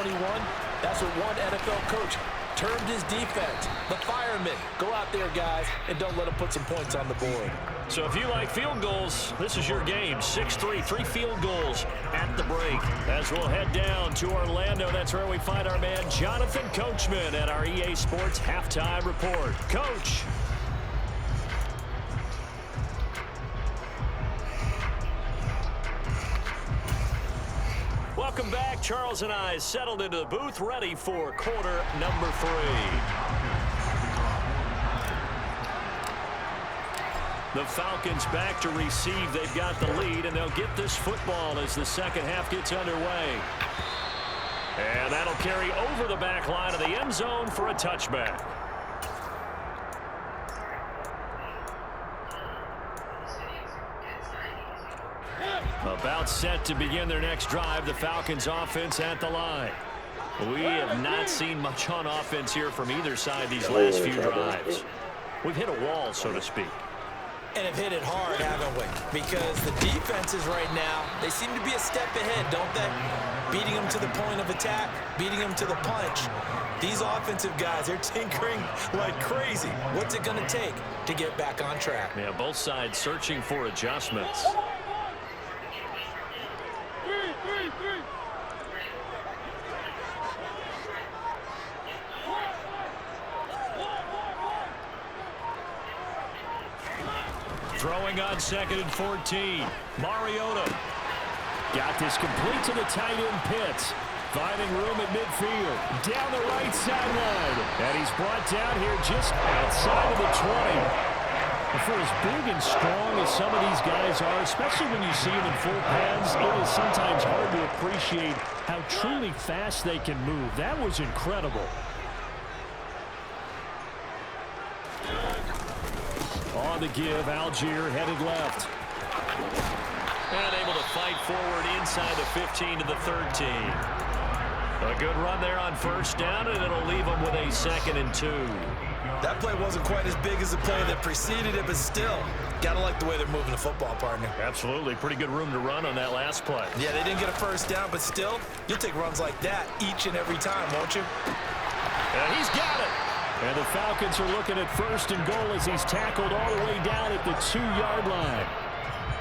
2021, that's what one NFL coach termed his defense. The firemen. Go out there, guys, and don't let them put some points on the board. So if you like field goals, this is your game. 6-3, 3 field goals at the break. As we'll head down to Orlando, that's where we find our man Jonathan Coachman at our EA Sports Halftime Report. Coach. Welcome back. Charles and I settled into the booth, ready for quarter number 3. The Falcons back to receive. They've got the lead, and they'll get this football as the second half gets underway. And that'll carry over the back line of the end zone for a touchback. About set to begin their next drive, the Falcons offense at the line. We have not seen much on offense here from either side these last few drives. We've hit a wall, so to speak. And have hit it hard, haven't we? Because the defenses right now, they seem to be a step ahead, don't they? Beating them to the point of attack, beating them to the punch. These offensive guys, they're tinkering like crazy. What's it going to take to get back on track? Yeah, both sides searching for adjustments. Throwing on 2nd and 14. Mariota got this complete to the tight end Pitts. Finding room at midfield. Down the right sideline. And he's brought down here just outside of the 20. And for as big and strong as some of these guys are, especially when you see them in full pads, it is sometimes hard to appreciate how truly fast they can move. That was incredible. On the give, Algier headed left. And able to fight forward inside the 15 to the 13. A good run there on first down, and it'll leave them with a 2nd and 2. That play wasn't quite as big as the play that preceded it, but still, gotta like the way they're moving the football, partner. Absolutely. Pretty good room to run on that last play. Yeah, they didn't get a first down, but still, you'll take runs like that each and every time, won't you? And he's got it. And the Falcons are looking at 1st and goal as he's tackled all the way down at the 2-yard line.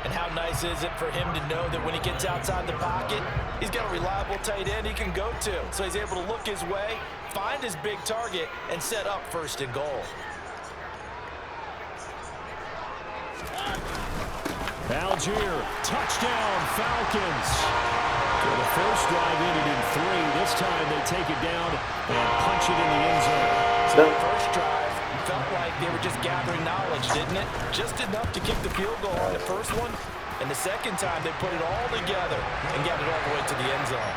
And how nice is it for him to know that when he gets outside the pocket, he's got a reliable tight end he can go to. So he's able to look his way, find his big target, and set up 1st and goal. Algier, touchdown, Falcons. So the first drive ended in 3. This time they take it down and punch it in the end zone. So the first drive felt like they were just gathering knowledge, didn't it? Just enough to kick the field goal on the first one. And the second time they put it all together and got it all the way to the end zone.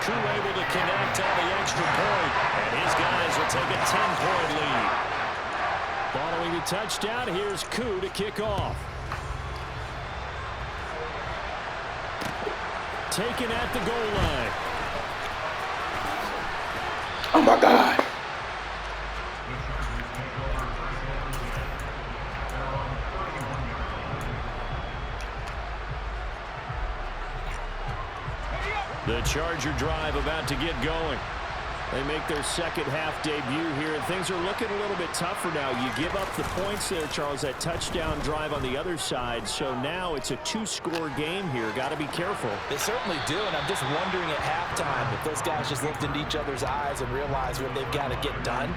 Koo able to connect on the extra point. And his guys will take a 10-point lead. Following the touchdown, here's Koo to kick off. Taken at the goal line. Oh, my God. The Charger drive about to get going. They make their second half debut here, and things are looking a little bit tougher now. You give up the points there, Charles, that touchdown drive on the other side. So now it's a 2-score game here. Got to be careful. They certainly do, and I'm just wondering at halftime if those guys just looked into each other's eyes and realized what they've got to get done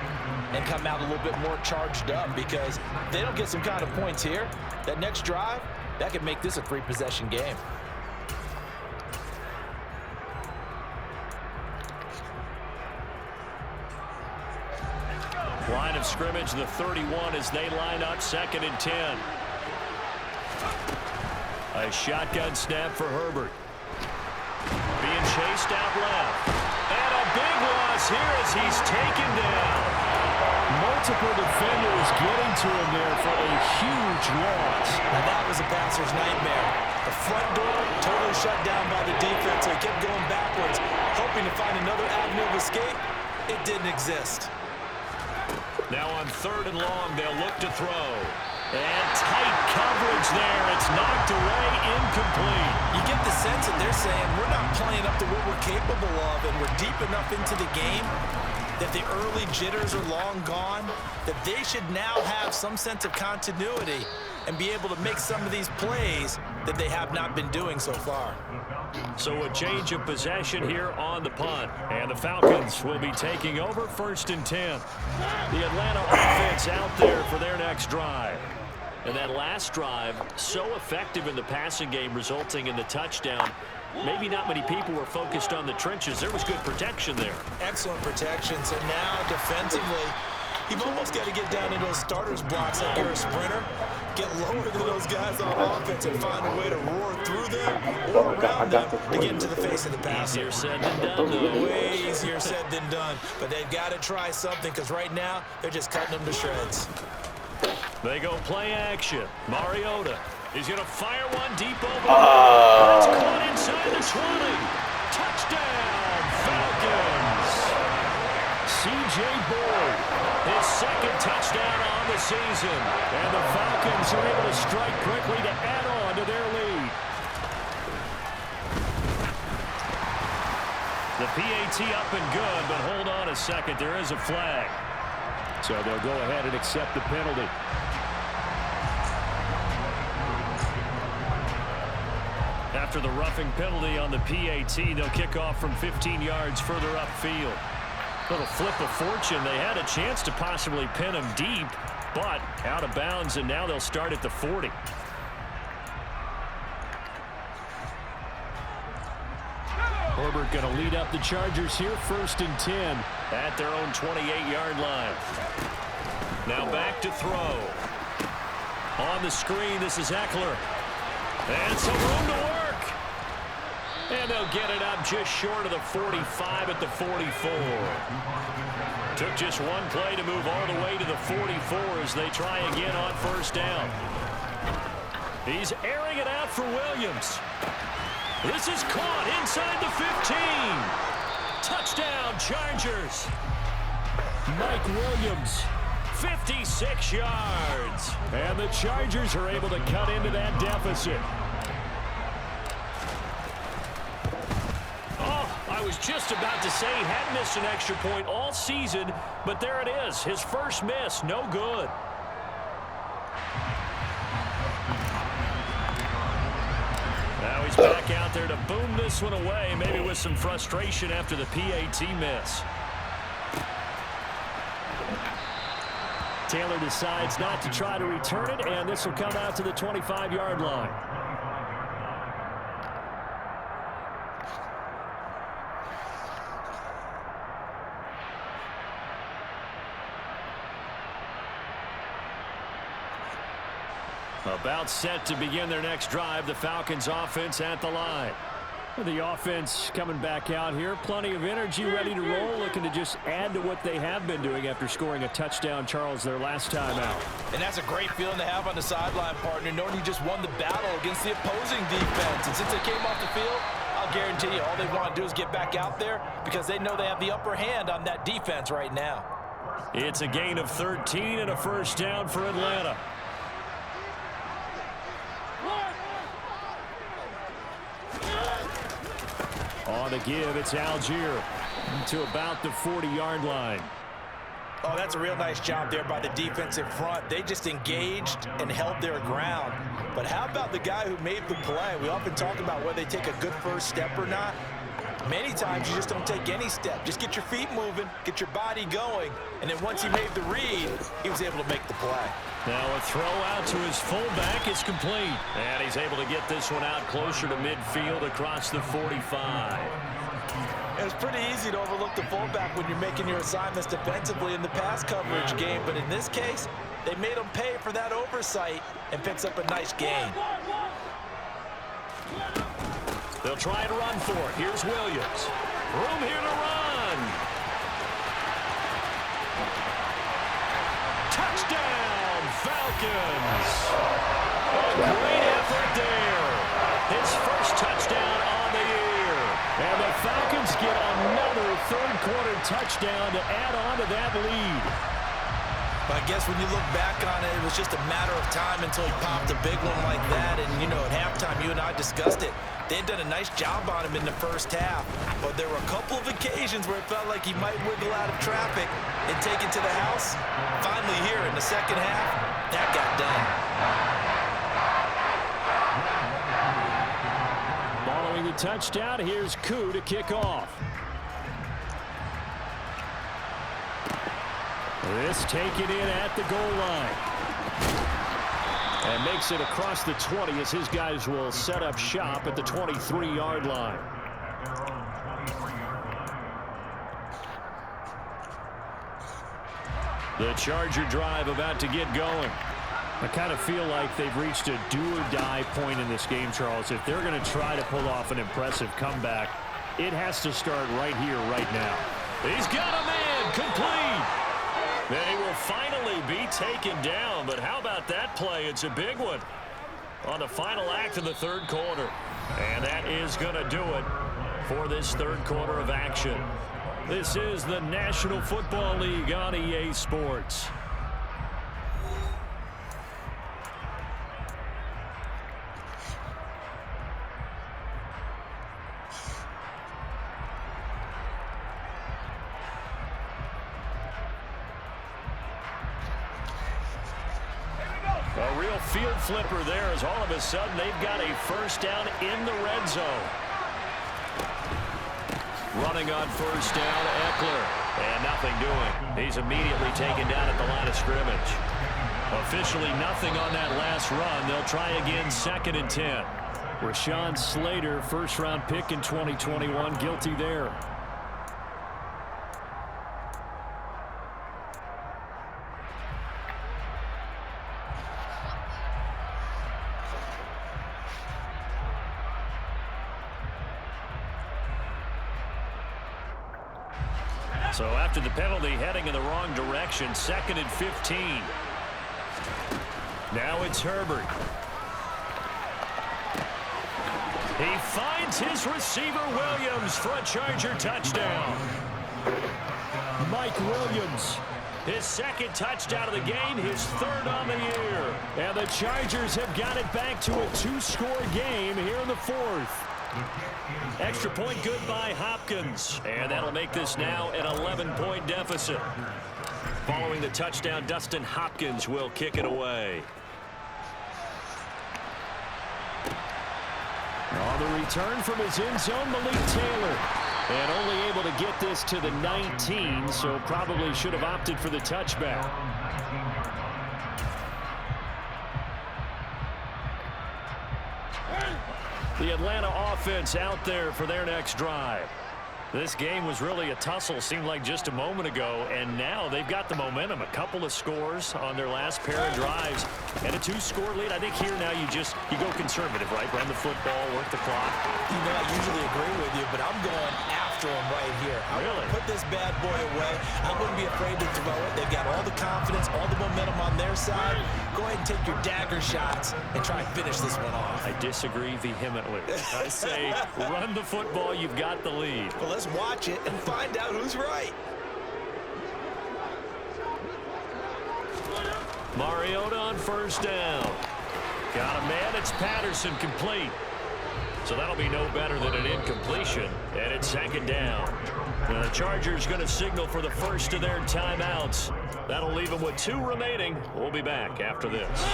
and come out a little bit more charged up, because if they don't get some kind of points here, that next drive, that could make this a 3-possession game. Line of scrimmage, the 31, as they line up 2nd and 10. A shotgun snap for Herbert. Being chased out left. And a big loss here as he's taken down. Multiple defenders getting to him there for a huge loss. Now that was a passer's nightmare. The front door totally shut down by the defense. So he kept going backwards, hoping to find another avenue of escape. It didn't exist. Now on 3rd and long, they'll look to throw. And tight coverage there. It's knocked away, incomplete. You get the sense that they're saying we're not playing up to what we're capable of, and we're deep enough into the game that the early jitters are long gone, that they should now have some sense of continuity and be able to make some of these plays that they have not been doing so far. So a change of possession here on the punt. And the Falcons will be taking over 1st and 10. The Atlanta offense out there for their next drive. And that last drive, so effective in the passing game, resulting in the touchdown. Maybe not many people were focused on the trenches. There was good protection there. Excellent protection. So now defensively, you've almost got to get down in those starters blocks like you're a sprinter. Get lower than those guys on offense and find a way to roar through them or around them to get into the face of the passer. Easier said than done, though. Way easier said than done. But they've got to try something because right now they're just cutting them to shreds. They go play action. Mariota. He's going to fire one deep over. It's caught inside the 20. Touchdown, Falcons. C.J. Boyd, his second touchdown on the season. And the Falcons are able to strike quickly to add on to their lead. The PAT up and good, but hold on a second. There is a flag. So they'll go ahead and accept the penalty. After the roughing penalty on the PAT, they'll kick off from 15 yards further upfield. Little flip of fortune. They had a chance to possibly pin him deep, but out of bounds, and now they'll start at the 40. Herbert going to lead up the Chargers here, 1st and 10 at their own 28-yard line. Now back to throw. On the screen, this is Eckler. And some room to work. And they'll get it up just short of the 45 at the 44. Took just one play to move all the way to the 44 as they try again on 1st down. He's airing it out for Williams. This is caught inside the 15. Touchdown, Chargers. Mike Williams, 56 yards. And the Chargers are able to cut into that deficit. I was just about to say he had missed an extra point all season, but there it is. His first miss, no good. Now he's back out there to boom this one away, maybe with some frustration after the PAT miss. Taylor decides not to try to return it, and this will come out to the 25-yard line. About set to begin their next drive, the Falcons offense at the line. The offense coming back out here, plenty of energy, ready to roll, looking to just add to what they have been doing after scoring a touchdown, Charles, their last time out. And that's a great feeling to have on the sideline, partner, knowing you just won the battle against the opposing defense. And since they came off the field, I'll guarantee you all they want to do is get back out there because they know they have the upper hand on that defense right now. It's a gain of 13 and a 1st down for Atlanta. On the give, it's Algier to about the 40-yard line. Oh, that's a real nice job there by the defensive front. They just engaged and held their ground. But how about the guy who made the play? We often talk about whether they take a good first step or not. Many times you just don't take any step. Just get your feet moving, get your body going, and then once he made the read, he was able to make the play. Now a throw out to his fullback is complete. And he's able to get this one out closer to midfield across the 45. It's pretty easy to overlook the fullback when you're making your assignments defensively in the pass coverage game, but in this case, they made him pay for that oversight and picks up a nice gain. They'll try to run for it. Here's Williams. Room here to run. Touchdown, Falcons. A great effort there. His first touchdown on the year. And the Falcons get another third-quarter touchdown to add on to that lead. I guess when you look back on it, it was just a matter of time until he popped a big one like that. And, you know, at halftime, you and I discussed it. They had done a nice job on him in the first half. But there were a couple of occasions where it felt like he might wiggle out of traffic and take it to the house. Finally here in the second half, that got done. Following the touchdown, here's Koo to kick off. This taken in at the goal line. And makes it across the 20 as his guys will set up shop at the 23-yard line. The Charger drive about to get going. I kind of feel like they've reached a do-or-die point in this game, Charles. If they're going to try to pull off an impressive comeback, it has to start right here, right now. He's got a man complete. They will finally be taken down, but how about that play? It's a big one on the final act of the third quarter. And that is going to do it for this third quarter of action. This is the National Football League on EA Sports. A real field flipper there as all of a sudden they've got a first down in the red zone. Running on first down, Eckler. And nothing doing. He's immediately taken down at the line of scrimmage. Officially nothing on that last run. They'll try again 2nd and 10. Rashawn Slater, first-round pick in 2021, guilty there. So after the penalty, heading in the wrong direction, 2nd and 15. Now it's Herbert. He finds his receiver Williams for a Charger touchdown. Mike Williams, his 2nd touchdown of the game, his 3rd on the year. And the Chargers have got it back to a 2-score game here in the 4th. Extra point good by Hopkins. And that'll make this now an 11-point deficit. Following the touchdown, Dustin Hopkins will kick it away. On the return from his end zone, Malik Taylor. And only able to get this to the 19, so probably should have opted for the touchback. The Atlanta offense out there for their next drive. This game was really a tussle, seemed like just a moment ago, and now they've got the momentum. A couple of scores on their last pair of drives, and a 2-score lead. I think here now you go conservative, right? Run the football, work the clock. You know, I usually agree with you, but I'm going after him right here. I really? Put this bad boy away. I wouldn't be afraid to throw it. They've got all the confidence, all the momentum on their side. Go ahead and take your dagger shots and try and finish this one off. I disagree vehemently. I say run the football. You've got the lead. Well, let's watch it and find out who's right. Mariota on first down. Got a man. It's Patterson, complete. So that'll be no better than an incompletion. And it's 2nd down. Now the Chargers going to signal for the first of their timeouts. That'll leave them with 2 remaining. We'll be back after this.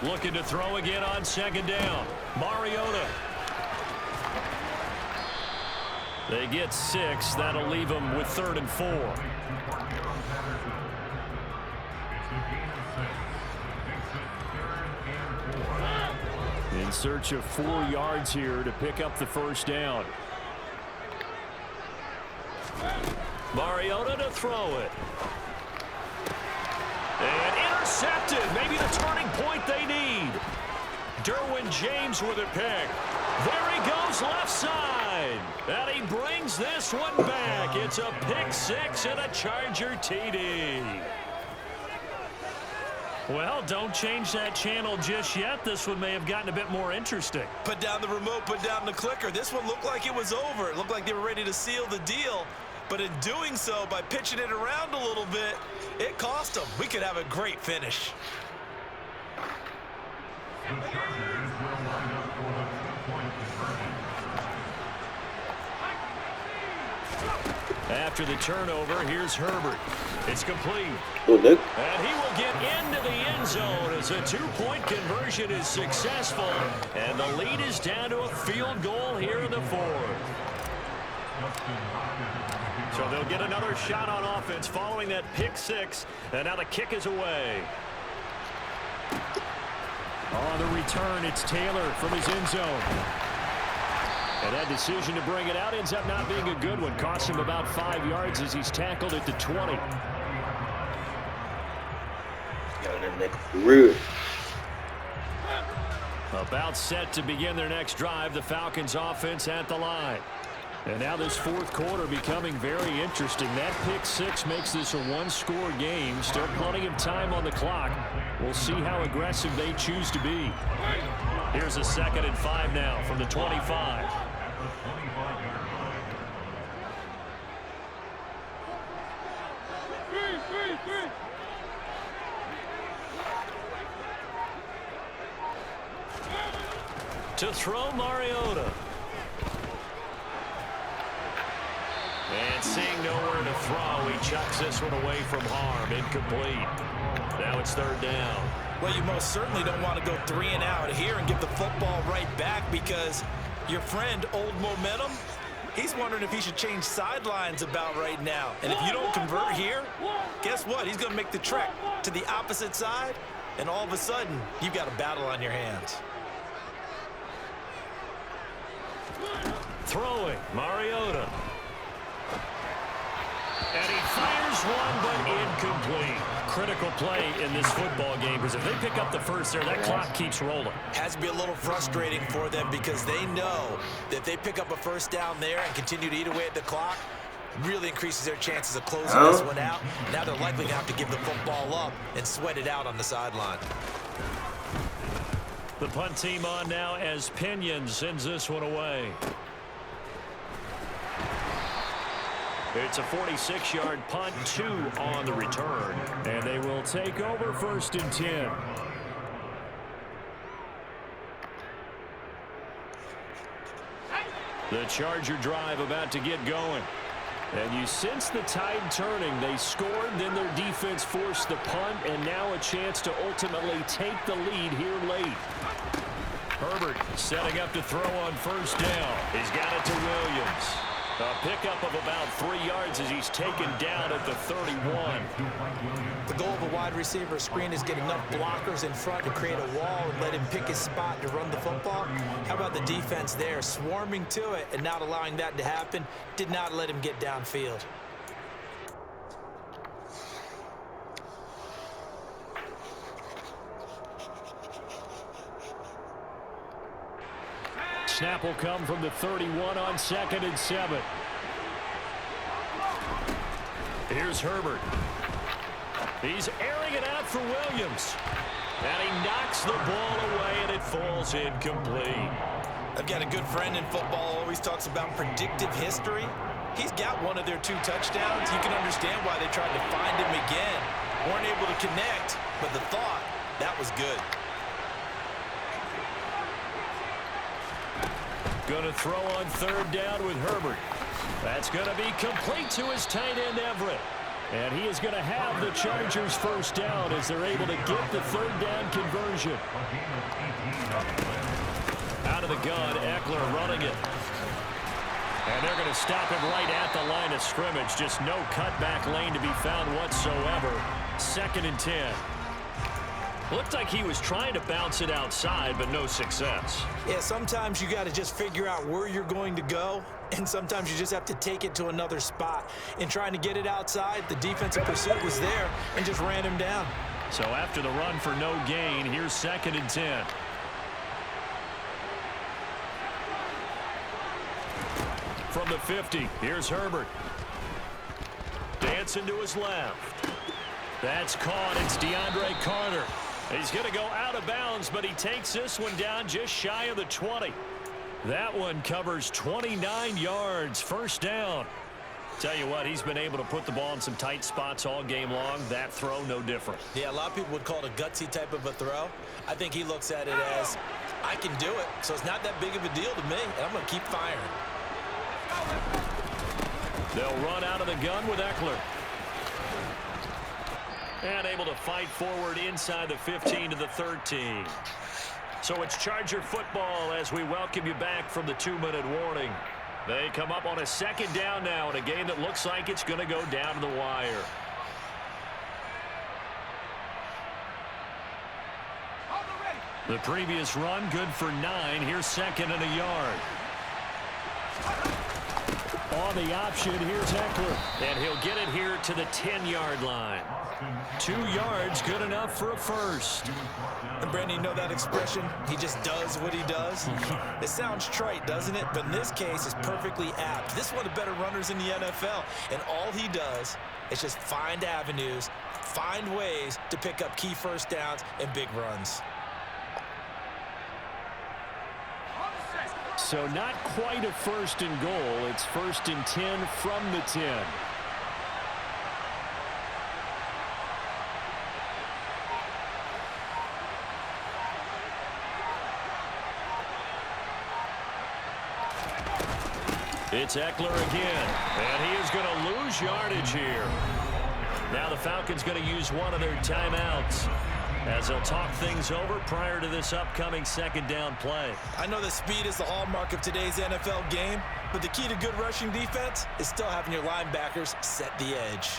Looking to throw again on 2nd down. Mariota. They get 6. That'll leave them with 3rd and 4. In search of 4 yards here to pick up the first down. Mariota to throw it. And intercepted. Maybe the turning point they need. Derwin James with a pick. There he goes left side. And he brings this one back. It's a pick six and a Charger TD. Well, don't change that channel just yet. This one may have gotten a bit more interesting. Put down the remote, put down the clicker. This one looked like it was over. It looked like they were ready to seal the deal. But in doing so, by pitching it around a little bit, it cost them. We could have a great finish. After the turnover, here's Herbert. It's complete. Oh, look. And he will get into the end zone as a two-point conversion is successful. And the lead is down to a field goal here in the fourth. So they'll get another shot on offense following that pick six. And now the kick is away. On the return, it's Taylor from his end zone. And that decision to bring it out ends up not being a good one. Costs him about 5 yards as he's tackled at the 20. Got that nigga for real. About set to begin their next drive. The Falcons offense at the line. And now this fourth quarter becoming very interesting. That pick six makes this a one-score game. Still plenty of time on the clock. We'll see how aggressive they choose to be. Here's a 2nd and 5 now from the 25. To throw, Mariota. And seeing nowhere to throw, he chucks this one away from harm. Incomplete. Now it's 3rd down. Well, you most certainly don't want to go 3 and out here and give the football right back, because your friend, Old Momentum, he's wondering if he should change sidelines about right now. And if you don't convert here, guess what? He's going to make the trek to the opposite side, and all of a sudden, you've got a battle on your hands. Throwing, Mariota. And he fires one, but incomplete. Critical play in this football game, because if they pick up the first there, that clock keeps rolling. Has to be a little frustrating for them, because they know that if they pick up a first down there and continue to eat away at the clock, really increases their chances of closing this one out. Now they're likely to have to give the football up and sweat it out on the sideline. The punt team on now as Pinion sends this one away. It's a 46-yard punt, 2 on the return. And they will take over 1st and 10. The Charger drive about to get going. And you sense the tide turning. They scored, then their defense forced the punt, and now a chance to ultimately take the lead here late. Herbert setting up to throw on 1st down. He's got it to Williams. A pickup of about 3 yards as he's taken down at the 31. The goal of a wide receiver screen is get enough blockers in front to create a wall and let him pick his spot to run the football. How about the defense there, swarming to it and not allowing that to happen? Did not let him get downfield. Snap will come from the 31 on 2nd and 7. Here's Herbert. He's airing it out for Williams. And he knocks the ball away, and it falls incomplete. I've got a good friend in football, always talks about predictive history. He's got one of their 2 touchdowns. You can understand why they tried to find him again. Weren't able to connect, but the thought, that was good. Going to throw on 3rd down with Herbert. That's going to be complete to his tight end, Everett. And he is going to have the Chargers 1st down as they're able to get the 3rd down conversion. Out of the gun, Eckler running it. And they're going to stop him right at the line of scrimmage. Just no cutback lane to be found whatsoever. 2nd and 10. Looked like he was trying to bounce it outside, but no success. Yeah, sometimes you got to just figure out where you're going to go, and sometimes you just have to take it to another spot. In trying to get it outside, the defensive pursuit was there and just ran him down. So after the run for no gain, here's 2nd and 10. from the 50. Here's Herbert. Dancing to his left. That's caught. It's DeAndre Carter. He's going to go out of bounds, but he takes this one down just shy of the 20. That one covers 29 yards. First down. Tell you what, he's been able to put the ball in some tight spots all game long. That throw, no different. Yeah, a lot of people would call it a gutsy type of a throw. I think he looks at it as, I can do it, so it's not that big of a deal to me, and I'm going to keep firing. They'll run out of the gun with Eckler. And able to fight forward inside the 15 to the 13. So it's Charger football as we welcome you back from the 2-minute warning. They come up on a second down now in a game that looks like it's going to go down to the wire. The previous run good for 9. Here's second and a yard. On the option, here's Eckler. And he'll get it here to the 10-yard line. 2 yards, good enough for a first. And Brandon, you know that expression? He just does what he does. It sounds trite, doesn't it? But in this case, it's perfectly apt. This is one of the better runners in the NFL. And all he does is just find avenues, find ways to pick up key first downs and big runs. So not quite a first and goal. It's first and 10 from the 10. It's Eckler again, and he is going to lose yardage here. Now the Falcons going to use one of their timeouts as they'll talk things over prior to this upcoming second down play. I know that speed is the hallmark of today's NFL game, but the key to good rushing defense is still having your linebackers set the edge.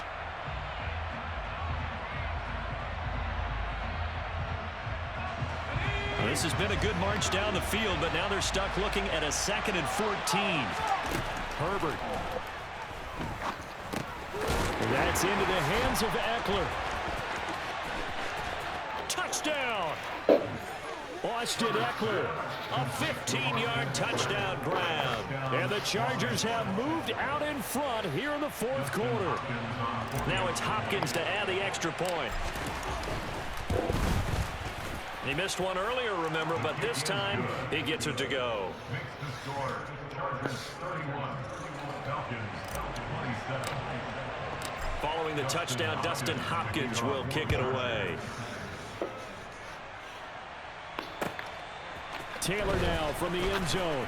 This has been a good march down the field, but now they're stuck looking at a 2nd and 14. Herbert. That's into the hands of Eckler. Touchdown! Austin Eckler, a 15-yard touchdown grab. And the Chargers have moved out in front here in the 4th quarter. Now it's Hopkins to add the extra point. He missed one earlier, remember, but this time he gets it to go. Following the touchdown, Dustin Hopkins will kick it away. Taylor now from the end zone.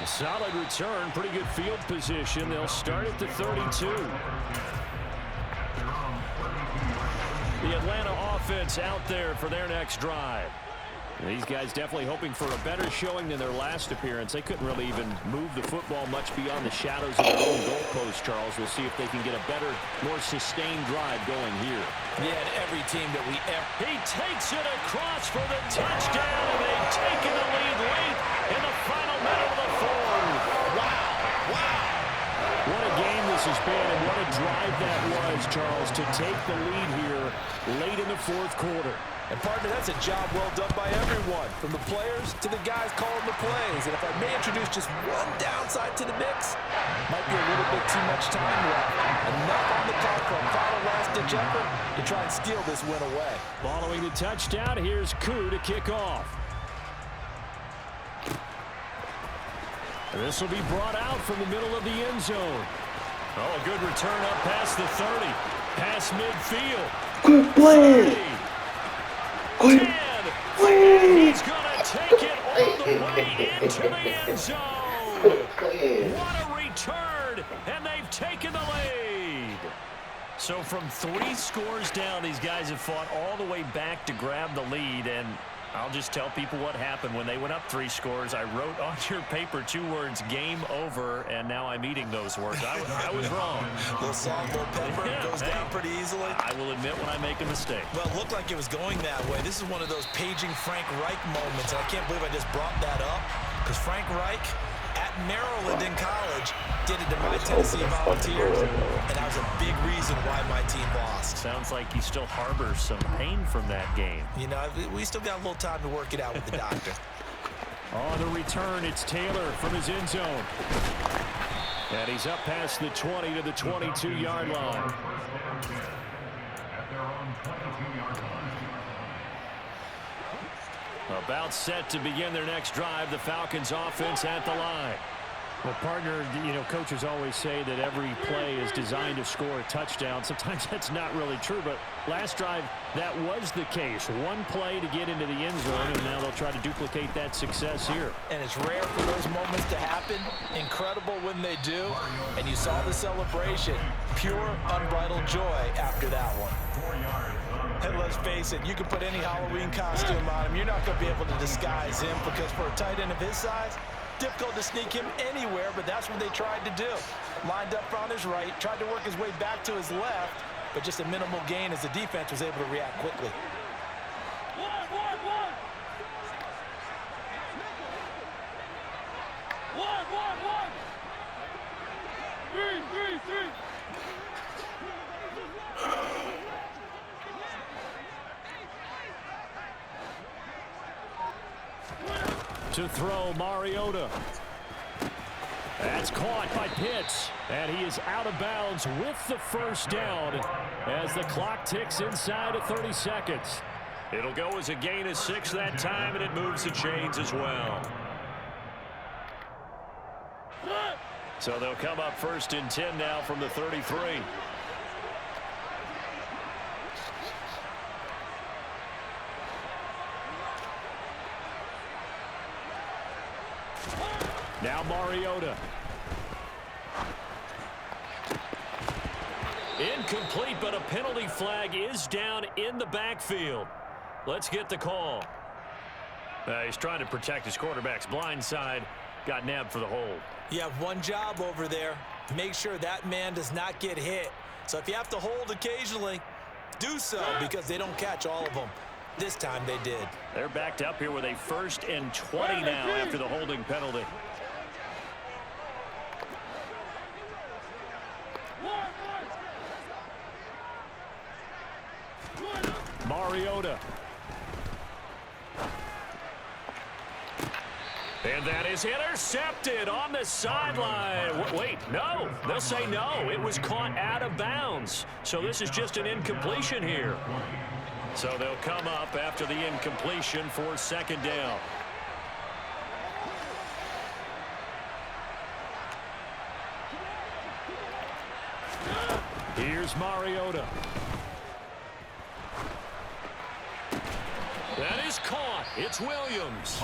A solid return, pretty good field position. They'll start at the 32. The Atlanta offense out there for their next drive. These guys definitely hoping for a better showing than their last appearance. They couldn't really even move the football much beyond the shadows of their own goalpost, Charles. We'll see if they can get a better, more sustained drive going here. Yeah, and every team that we ever... He takes it across for the touchdown, and they've taken the lead late in the final minute of the 4th. Wow. What a game this has been, and what a drive that was, Charles, to take the lead here late in the 4th quarter. And partner, that's a job well done by everyone, from the players to the guys calling the plays. And if I may introduce just one downside to the mix, might be a little bit too much time left. Enough on the clock for a final last-ditch effort to try and steal this win away. Following the touchdown, here's Koo to kick off. This will be brought out from the middle of the end zone. Oh, a good return up past the 30. Past midfield. Good play. 10. He's going to take it all the way into the end zone. What a return, and they've taken the lead. So from 3 scores down, these guys have fought all the way back to grab the lead, and I'll just tell people what happened when they went up 3 scores. I wrote on your paper 2 words, game over, and now I'm eating those words. I was wrong. Little salt, little pepper, goes down pretty easily. I will admit when I make a mistake. Well, it looked like it was going that way. This is one of those paging Frank Reich moments, and I can't believe I just brought that up, because Frank Reich at Maryland in college did it to my Tennessee Volunteers, and that was a big reason why my team lost. Sounds like he still harbors some pain from that game. You know, we still got a little time to work it out with the doctor. On the return, it's Taylor from his end zone. And he's up past the 20 to the 22-yard line. About set to begin their next drive. The Falcons offense at the line. Well, partner, coaches always say that every play is designed to score a touchdown. Sometimes that's not really true, but last drive, that was the case. One play to get into the end zone, and now they'll try to duplicate that success here. And it's rare for those moments to happen. Incredible when they do. And you saw the celebration. Pure, unbridled joy after that one. And let's face it, you can put any Halloween costume on him. You're not going to be able to disguise him because for a tight end of his size, difficult to sneak him anywhere, but that's what they tried to do. Lined up on his right, tried to work his way back to his left, but just a minimal gain as the defense was able to react quickly. To throw, Mariota. That's caught by Pitts, and he is out of bounds with the first down as the clock ticks inside of 30 seconds. It'll go as a gain of 6 that time, and it moves the chains as well. So they'll come up 1st and 10 now from the 33. Now Mariota. Incomplete, but a penalty flag is down in the backfield. Let's get the call. He's trying to protect his quarterback's blind side. Got nabbed for the hold. You have one job over there. Make sure that man does not get hit. So if you have to hold occasionally, do so because they don't catch all of them. This time they did. They're backed up here with a 1st and 20 now after the holding penalty. Mariota. And that is intercepted on the sideline. Wait, no. They'll say no. It was caught out of bounds. So this is just an incompletion here. So they'll come up after the incompletion for 2nd down. Here's Mariota. That is caught. It's Williams.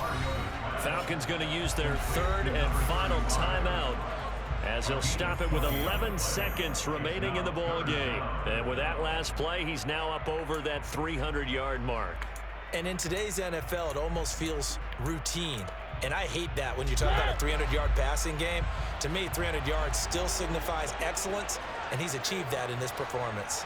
Falcons going to use their 3rd and final timeout as he'll stop it with 11 seconds remaining in the ball game. And with that last play, he's now up over that 300-yard mark. And in today's NFL, it almost feels routine. And I hate that when you talk about a 300-yard passing game. To me, 300 yards still signifies excellence, and he's achieved that in this performance.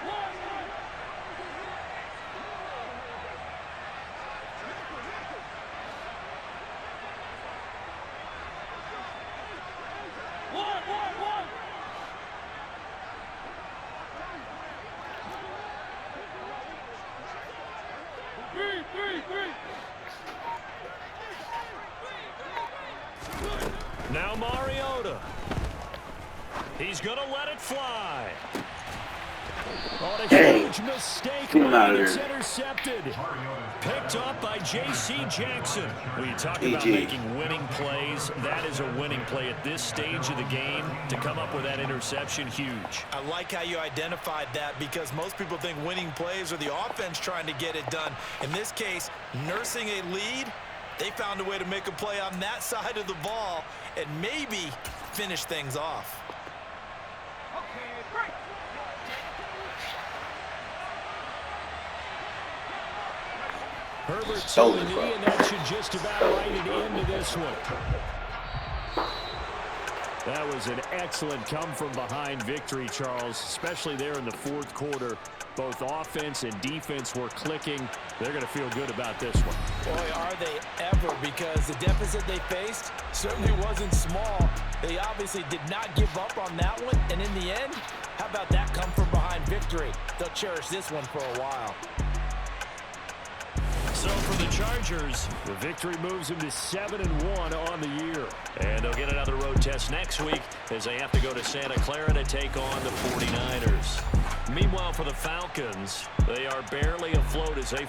Now Mariota. He's going to let it fly. On a huge mistake, but it's intercepted. Picked up by J.C. Jackson. When you talk about making winning plays, that is a winning play at this stage of the game. To come up with that interception, huge. I like how you identified that because most people think winning plays are the offense trying to get it done. In this case, nursing a lead, they found a way to make a play on that side of the ball and maybe finish things off. Herbert to the knee, and that should just about write it into this one. That was an excellent come-from-behind victory, Charles, especially there in the 4th quarter. Both offense and defense were clicking. They're going to feel good about this one. Boy, are they ever, because the deficit they faced certainly wasn't small. They obviously did not give up on that one, and in the end, how about that come-from-behind victory? They'll cherish this one for a while. So for the Chargers. The victory moves them to 7-1 on the year. And they'll get another road test next week as they have to go to Santa Clara to take on the 49ers. Meanwhile, for the Falcons, they are barely afloat as they